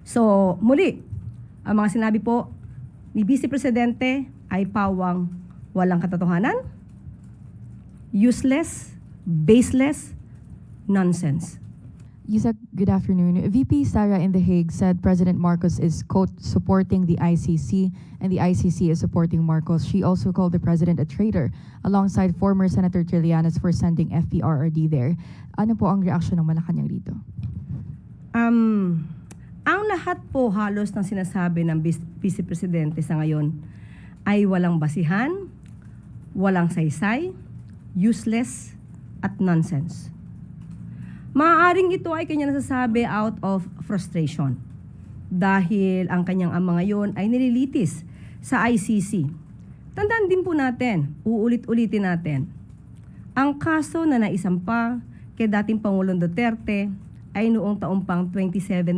So, muli, ang mga sinabi po ni Vice Presidente ay pawang walang katotohanan, useless, baseless, nonsense. Yusek, good afternoon. VP Sara in The Hague said President Marcos is, quote, supporting the ICC and the ICC is supporting Marcos. She also called the president a traitor alongside former Senator Trillanes for sending FPRRD there. Ano po ang reaksyon ng Malacanang dito? Ang lahat po halos ng sinasabi ng Vice Presidente sa ngayon ay walang basihan, walang saysay, useless, at nonsense. Maaaring ito ay kanya nasasabi out of frustration dahil ang kanyang ama ngayon ay nililitis sa ICC. Tandaan din po natin, uulit-ulitin natin, ang kaso na naisampa kay dating Pangulong Duterte ay noong taong pang 2017.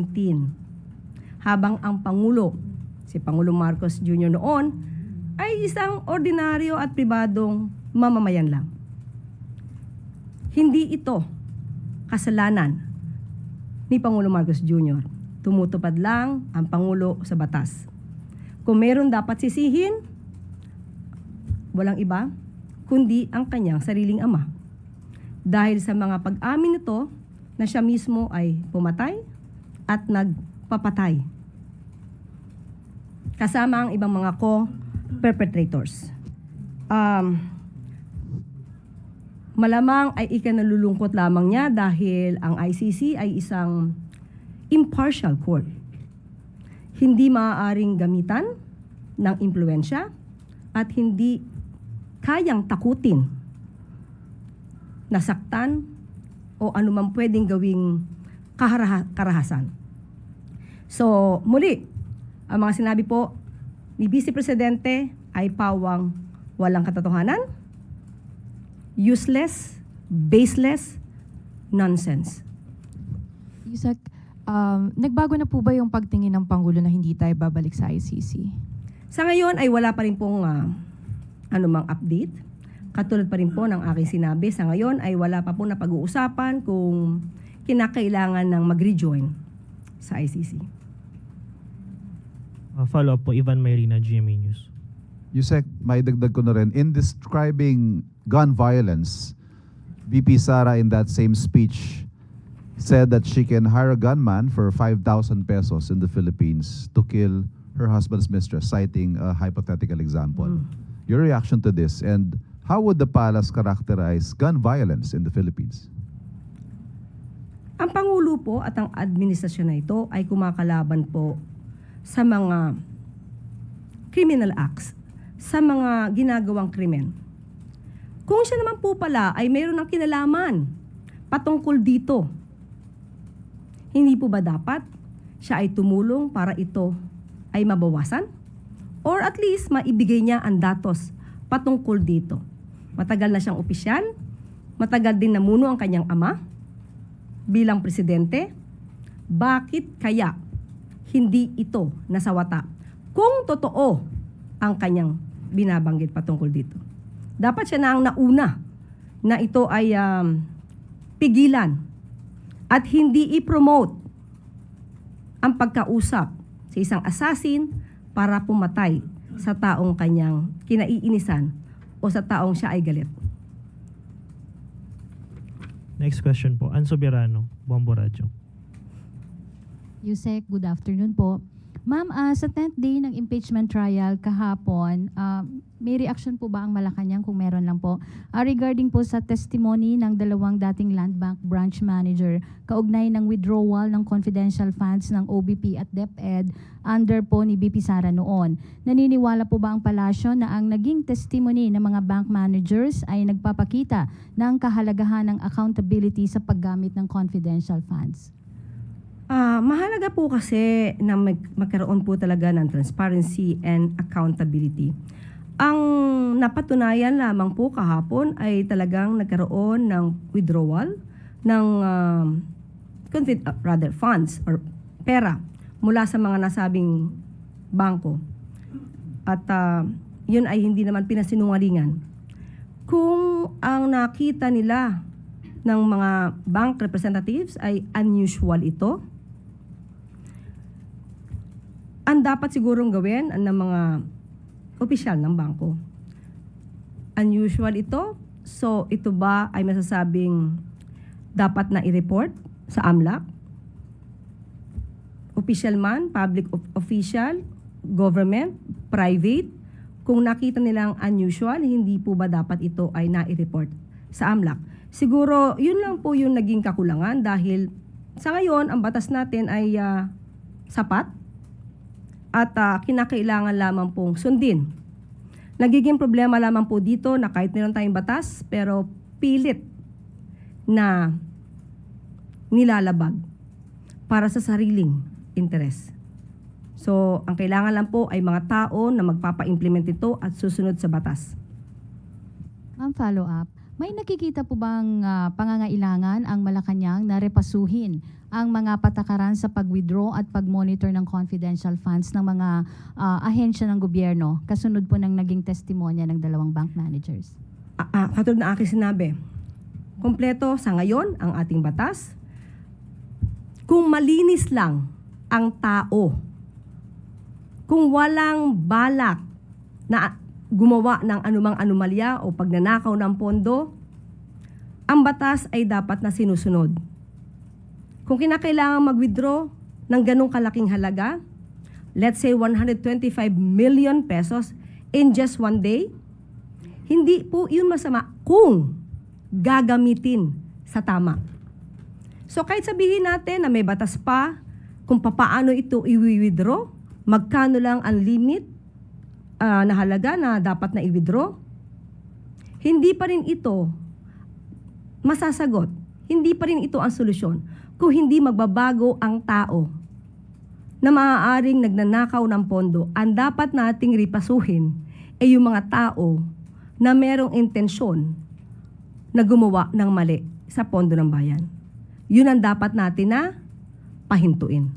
Habang ang Pangulo, si Pangulong Marcos Jr. noon, ay isang ordinaryo at pribadong mamamayan lang. Hindi ito kasalanan ni Pangulong Marcos Jr. Tumutupad lang ang Pangulo sa batas. Kung meron dapat sisihin, walang iba, kundi ang kanyang sariling ama. Dahil sa mga pag-amin nito na siya mismo ay pumatay at nagpapatay. Kasama ang ibang mga co-perpetrators. Malamang ay ikanalulungkot lamang niya dahil ang ICC ay isang impartial court. Hindi maaaring gamitan ng impluensya at hindi kayang takutin, nasaktan o anumang pwedeng gawing karahasan. So, muli, ang mga sinabi po ni Vice Presidente ay pawang walang katotohanan, useless, baseless, nonsense. Yusek, nagbago na po ba yung pagtingin ng Pangulo na hindi tayo babalik sa ICC? Sa ngayon ay wala pa rin pong anumang update. Katulad pa rin po ng aking sinabi, sa ngayon ay wala pa po na pag-uusapan kung kinakailangan ng mag-rejoin sa ICC. Follow-up po, Ivan Mayrina, GMA News. Yusek, maidagdag ko na rin, in describing gun violence, VP Sara in that same speech said that she can hire a gunman for 5,000 pesos in the Philippines to kill her husband's mistress, citing a hypothetical example. Your reaction to this, and how would the palace characterize gun violence in the Philippines? Ang Pangulo po at ang administrasyon na ito ay kumakalaban po sa mga criminal acts, sa mga ginagawang krimen. Kung siya naman po pala ay mayroon ng kinalaman patungkol dito, hindi po ba dapat siya ay tumulong para ito ay mabawasan? Or at least maibigay niya ang datos patungkol dito. Matagal na siyang opisyal, matagal din namuno ang kanyang ama bilang presidente. Bakit kaya hindi ito nasawata kung totoo ang kanyang binabanggit patungkol dito? Dapat siya na ang nauna na ito ay pigilan at hindi i-promote ang pagkausap sa isang assassin para pumatay sa taong kanyang kinaiinisan o sa taong siya ay galit. Next question po, Ann Soberano, Bombo Radyo. Yusek, good afternoon po. Ma'am, sa 10th day ng impeachment trial kahapon, may reaction po ba ang Malacanang kung meron lang po? Regarding po sa testimony ng dalawang dating Land Bank branch manager kaugnay ng withdrawal ng confidential funds ng OBP at DepEd under po ni BP Sara noon. Naniniwala po ba ang palasyo na ang naging testimony ng mga bank managers ay nagpapakita ng kahalagahan ng accountability sa paggamit ng confidential funds? Mahalaga po kasi na magkaroon po talaga ng transparency and accountability. Ang napatunayan lamang po kahapon ay talagang nagkaroon ng withdrawal ng funds or pera mula sa mga nasabing bangko. At yun ay hindi naman pinasinungalingan. Kung ang nakita nila ng mga bank representatives ay unusual ito, ang dapat sigurong gawin ng mga opisyal ng bangko. Unusual ito. So, ito ba ay masasabing dapat na i-report sa AMLAC? Official man, public official, government, private, kung nakita nilang unusual, hindi po ba dapat ito ay na-i-report sa AMLAC? Siguro, yun lang po yung naging kakulangan dahil sa ngayon, ang batas natin ay sapat at kinakailangan lamang pong sundin. Nagiging problema lamang po dito na kahit meron tayong batas, pero pilit na nilalabag para sa sariling interes. So, ang kailangan lang po ay mga tao na magpapa-implement ito at susunod sa batas. Ma'am, follow up. May nakikita po bang pangangailangan ang Malacanang na repasuhin ang mga patakaran sa pag-withdraw at pag-monitor ng confidential funds ng mga ahensya ng gobyerno kasunod po ng naging testimonya ng dalawang bank managers? Katulad na aking sinabi, kompleto sa ngayon ang ating batas. Kung malinis lang ang tao, kung walang balak na gumawa ng anumang anomalya o pagnanakaw ng pondo, ang batas ay dapat na sinusunod. Kung kinakailangan mag-withdraw ng ganong kalaking halaga, let's say 125 million pesos in just one day, hindi po yun masama kung gagamitin sa tama. So kahit sabihin natin na may batas pa kung papaano ito i-withdraw, magkano lang ang limit na halaga na dapat na i-withdraw, hindi pa rin ito masasagot. Hindi pa rin ito ang solusyon kung hindi magbabago ang tao na maaaring nagnanakaw ng pondo. Ang dapat nating ripasuhin ay yung mga tao na merong intensyon na gumawa ng mali sa pondo ng bayan. Yun ang dapat natin na pahintuin.